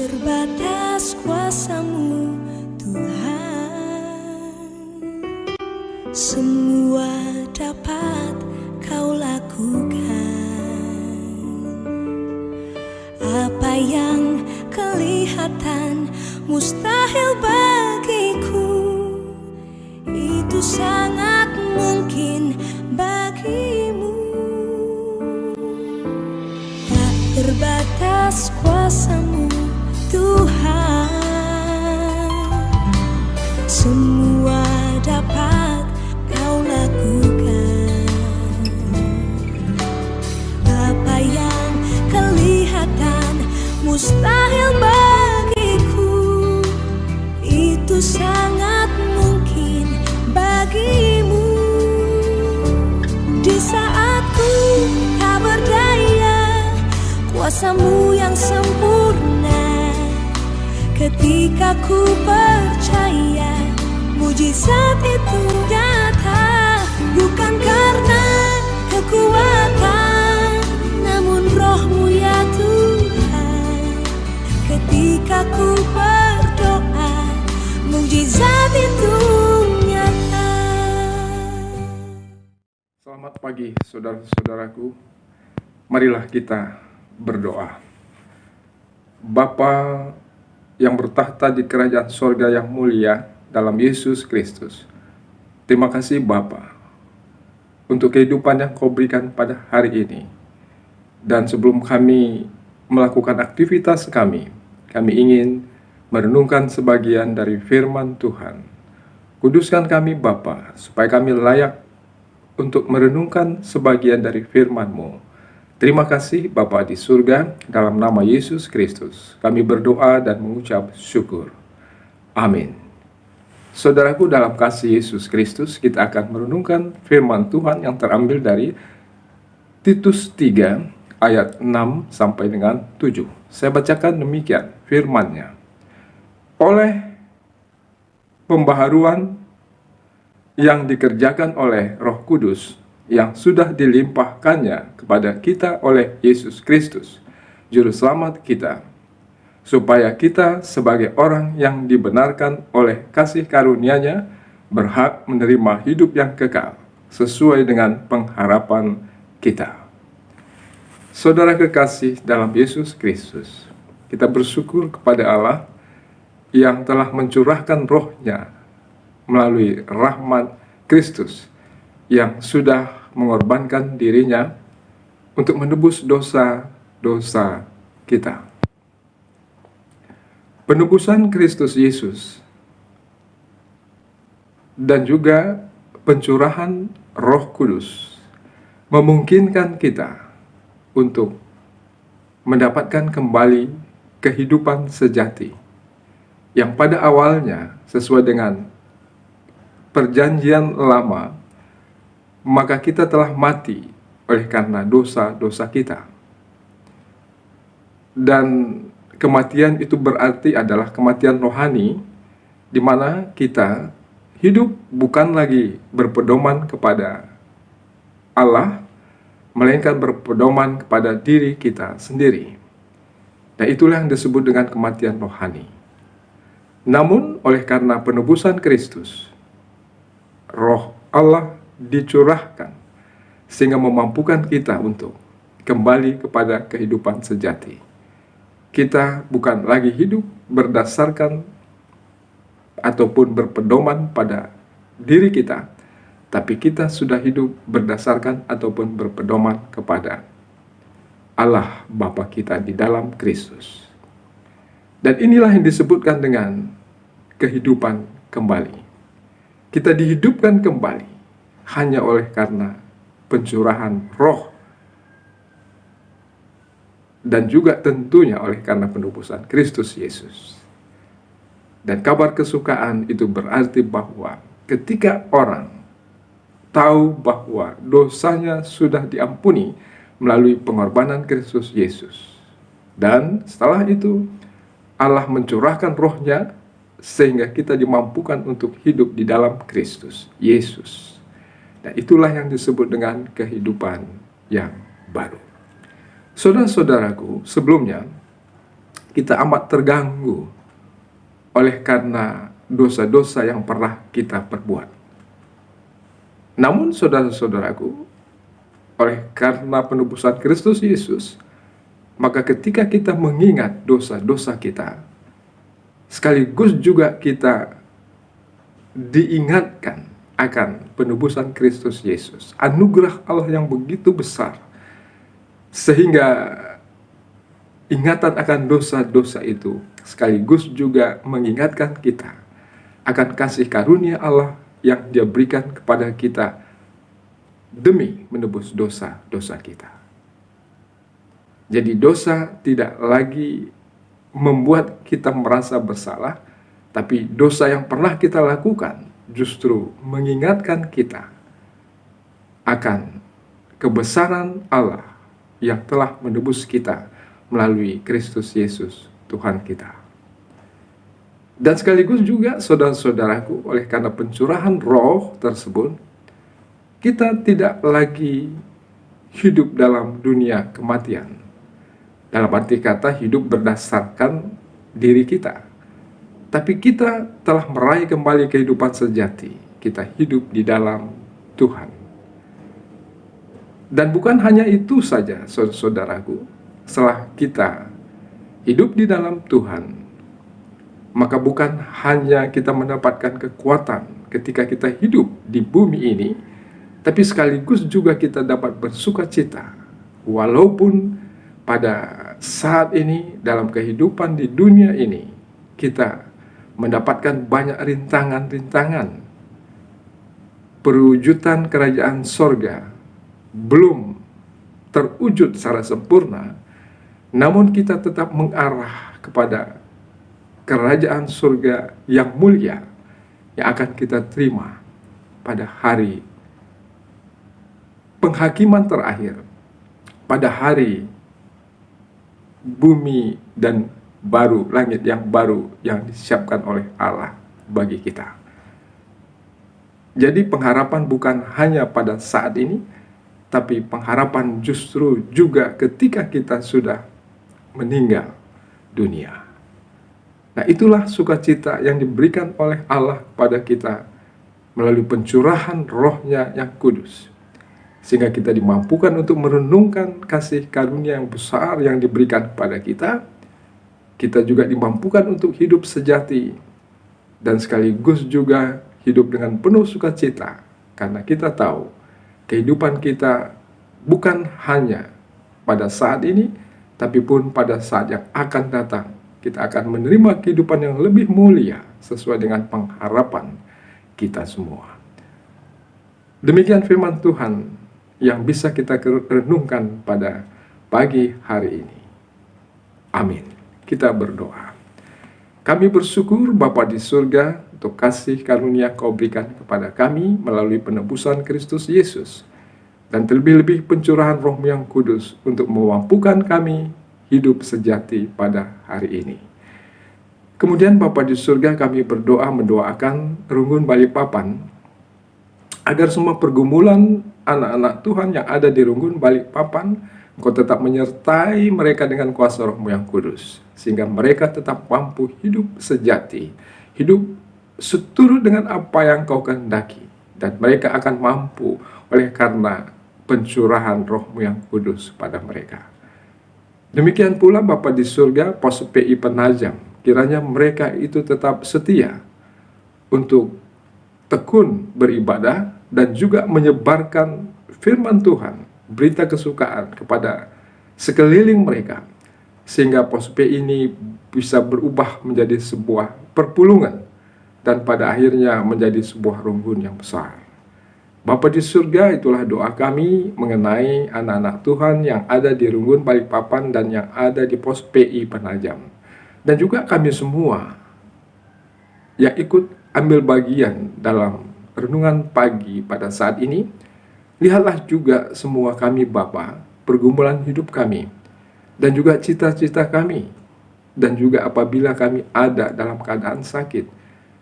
terbatas kuasa-Mu, Tuhan. Semua dapat Kau lakukan. Apa yang kelihatan mustahil bagiku, itu sangat mungkin bagimu. Tak terbatas kuasa-Mu, Tuhan. Semua dapat Kau lakukan. Apa yang kelihatan mustahil bagiku, itu sangat mungkin bagimu. Di saat ku tak berdaya, kuasa-Mu yang sempurna. Ketika ku percaya, mujizat itu nyata. Bukan karena kekuatan, namun Roh-Mu ya Tuhan. Ketika ku berdoa, mujizat itu nyata. Selamat pagi saudara-saudaraku. Marilah kita berdoa. Bapa yang bertahta di kerajaan sorga yang mulia dalam Yesus Kristus, terima kasih Bapa untuk kehidupan yang Kau berikan pada hari ini. Dan sebelum kami melakukan aktivitas kami ingin merenungkan sebagian dari firman Tuhan. Kuduskan kami Bapa, supaya kami layak untuk merenungkan sebagian dari firman-Mu. Terima kasih Bapa di surga, dalam nama Yesus Kristus kami berdoa dan mengucap syukur. Amin. Saudaraku, dalam kasih Yesus Kristus, kita akan merenungkan firman Tuhan yang terambil dari Titus 3 ayat 6 sampai dengan 7. Saya bacakan demikian firman-Nya. Oleh pembaharuan yang dikerjakan oleh Roh Kudus yang sudah dilimpahkannya kepada kita oleh Yesus Kristus, Juru Selamat kita, supaya kita sebagai orang yang dibenarkan oleh kasih karunia-Nya berhak menerima hidup yang kekal sesuai dengan pengharapan kita. Saudara kekasih dalam Yesus Kristus, kita bersyukur kepada Allah yang telah mencurahkan Roh-Nya melalui rahmat Kristus yang sudah mengorbankan dirinya untuk menebus dosa-dosa kita. Penebusan Kristus Yesus dan juga pencurahan Roh Kudus memungkinkan kita untuk mendapatkan kembali kehidupan sejati yang pada awalnya sesuai dengan perjanjian lama, maka kita telah mati oleh karena dosa-dosa kita. Dan kematian itu berarti adalah kematian rohani, di mana kita hidup bukan lagi berpedoman kepada Allah, melainkan berpedoman kepada diri kita sendiri. Dan itulah yang disebut dengan kematian rohani. Namun oleh karena penebusan Kristus, Roh Allah dicurahkan sehingga memampukan kita untuk kembali kepada kehidupan sejati. Kita bukan lagi hidup berdasarkan ataupun berpedoman pada diri kita, tapi kita sudah hidup berdasarkan ataupun berpedoman kepada Allah Bapa kita di dalam Kristus. Dan inilah yang disebutkan dengan kehidupan kembali. Kita dihidupkan kembali hanya oleh karena pencurahan Roh, dan juga tentunya oleh karena penebusan Kristus Yesus. Dan kabar kesukaan itu berarti bahwa ketika orang tahu bahwa dosanya sudah diampuni melalui pengorbanan Kristus Yesus, dan setelah itu Allah mencurahkan Roh-Nya sehingga kita dimampukan untuk hidup di dalam Kristus Yesus. Dan itulah yang disebut dengan kehidupan yang baru. Saudara-saudaraku, sebelumnya kita amat terganggu oleh karena dosa-dosa yang pernah kita perbuat. Namun saudara-saudaraku, oleh karena penebusan Kristus Yesus, maka ketika kita mengingat dosa-dosa kita, sekaligus juga kita diingatkan akan penebusan Kristus Yesus, anugerah Allah yang begitu besar, sehingga ingatan akan dosa-dosa itu sekaligus juga mengingatkan kita akan kasih karunia Allah yang Dia berikan kepada kita demi menebus dosa-dosa kita. Jadi dosa tidak lagi membuat kita merasa bersalah, tapi dosa yang pernah kita lakukan justru mengingatkan kita akan kebesaran Allah yang telah menebus kita melalui Kristus Yesus Tuhan kita. Dan sekaligus juga saudara-saudaraku, oleh karena pencurahan roh tersebut, kita tidak lagi hidup dalam dunia kematian. Dalam arti kata hidup berdasarkan diri kita. Tapi kita telah meraih kembali kehidupan sejati. Kita hidup di dalam Tuhan. Dan bukan hanya itu saja, saudaraku. Setelah kita hidup di dalam Tuhan, maka bukan hanya kita mendapatkan kekuatan ketika kita hidup di bumi ini, tapi sekaligus juga kita dapat bersuka cita. Walaupun pada saat ini dalam kehidupan di dunia ini, kita mendapatkan banyak rintangan-rintangan. Perwujudan kerajaan sorga belum terwujud secara sempurna, namun kita tetap mengarah kepada kerajaan surga yang mulia yang akan kita terima pada hari penghakiman terakhir, pada hari bumi dan baru, langit yang baru yang disiapkan oleh Allah bagi kita. Jadi pengharapan bukan hanya pada saat ini, tapi pengharapan justru juga ketika kita sudah meninggal dunia. Nah, itulah sukacita yang diberikan oleh Allah kepada kita melalui pencurahan roh-Nya yang kudus, sehingga kita dimampukan untuk merenungkan kasih karunia yang besar yang diberikan kepada kita. Kita juga dimampukan untuk hidup sejati dan sekaligus juga hidup dengan penuh sukacita, karena kita tahu kehidupan kita bukan hanya pada saat ini, tapi pun pada saat yang akan datang kita akan menerima kehidupan yang lebih mulia sesuai dengan pengharapan kita semua. Demikian firman Tuhan yang bisa kita renungkan pada pagi hari ini. Amin. Kita berdoa. Kami bersyukur Bapa di surga untuk kasih karunia Kau berikan kepada kami melalui penebusan Kristus Yesus, dan terlebih-lebih pencurahan Roh-Mu yang kudus untuk memampukan kami hidup sejati pada hari ini. Kemudian Bapa di surga, kami mendoakan Rungun Balikpapan agar semua pergumulan anak-anak Tuhan yang ada di Rungun Balikpapan, Engkau tetap menyertai mereka dengan kuasa Roh-Mu yang kudus, sehingga mereka tetap mampu hidup sejati, hidup seturut dengan apa yang Kau kehendaki, dan mereka akan mampu oleh karena pencurahan Roh-Mu yang kudus pada mereka. Demikian pula Bapa di surga, pos PI Penajam, kiranya mereka itu tetap setia untuk tekun beribadah dan juga menyebarkan firman Tuhan, berita kesukaan kepada sekeliling mereka, sehingga pos PI ini bisa berubah menjadi sebuah perpulungan dan pada akhirnya menjadi sebuah rungun yang besar. Bapa di surga, itulah doa kami mengenai anak-anak Tuhan yang ada di Rungun Balikpapan dan yang ada di pos PI Penajam, dan juga kami semua yang ikut ambil bagian dalam renungan pagi pada saat ini. Lihatlah juga semua kami Bapa, pergumulan hidup kami, dan juga cita-cita kami, dan juga apabila kami ada dalam keadaan sakit,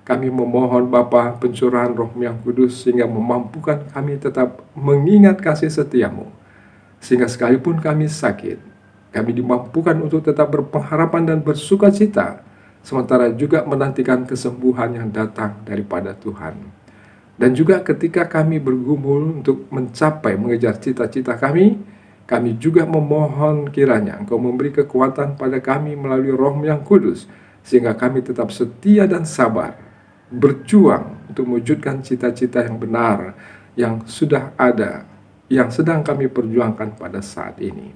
kami memohon Bapa pencurahan Roh-Mu yang kudus sehingga memampukan kami tetap mengingat kasih setia-Mu, sehingga sekalipun kami sakit, kami dimampukan untuk tetap berpengharapan dan bersuka cita, sementara juga menantikan kesembuhan yang datang daripada Tuhan. Dan juga ketika kami bergumul untuk mencapai mengejar cita-cita kami juga memohon kiranya Engkau memberi kekuatan pada kami melalui Roh yang Kudus, sehingga kami tetap setia dan sabar, berjuang untuk mewujudkan cita-cita yang benar, yang sudah ada, yang sedang kami perjuangkan pada saat ini.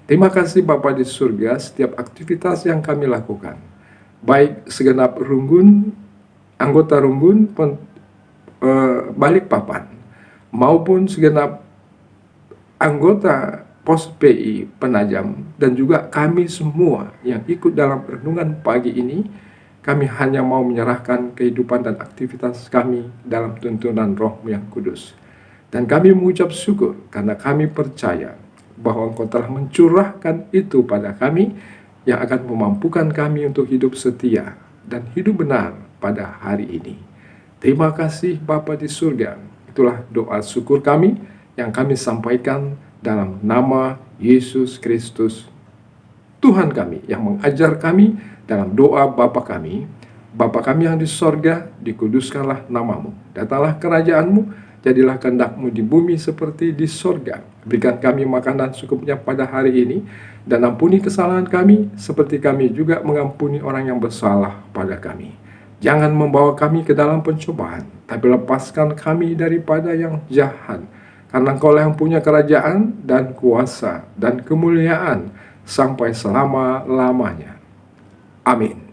Terima kasih Bapa di surga, setiap aktivitas yang kami lakukan, baik segenap Runggun, anggota Runggun, Balikpapan, maupun segenap anggota Pos PI Penajam, dan juga kami semua yang ikut dalam renungan pagi ini, kami hanya mau menyerahkan kehidupan dan aktivitas kami dalam tuntunan Roh yang Kudus. Dan kami mengucap syukur karena kami percaya bahwa Engkau telah mencurahkan itu pada kami, yang akan memampukan kami untuk hidup setia dan hidup benar pada hari ini. Terima kasih Bapa di surga. Itulah doa syukur kami yang kami sampaikan dalam nama Yesus Kristus, Tuhan kami, yang mengajar kami dalam doa Bapa kami. Bapa kami yang di sorga, dikuduskanlah namamu. Datanglah kerajaanmu, jadilah kehendak-Mu di bumi seperti di sorga. Berikan kami makanan secukupnya pada hari ini, dan ampuni kesalahan kami, seperti kami juga mengampuni orang yang bersalah pada kami. Jangan membawa kami ke dalam pencobaan, tapi lepaskan kami daripada yang jahat. Karena Engkau yang punya kerajaan dan kuasa dan kemuliaan sampai selama-lamanya. Amin.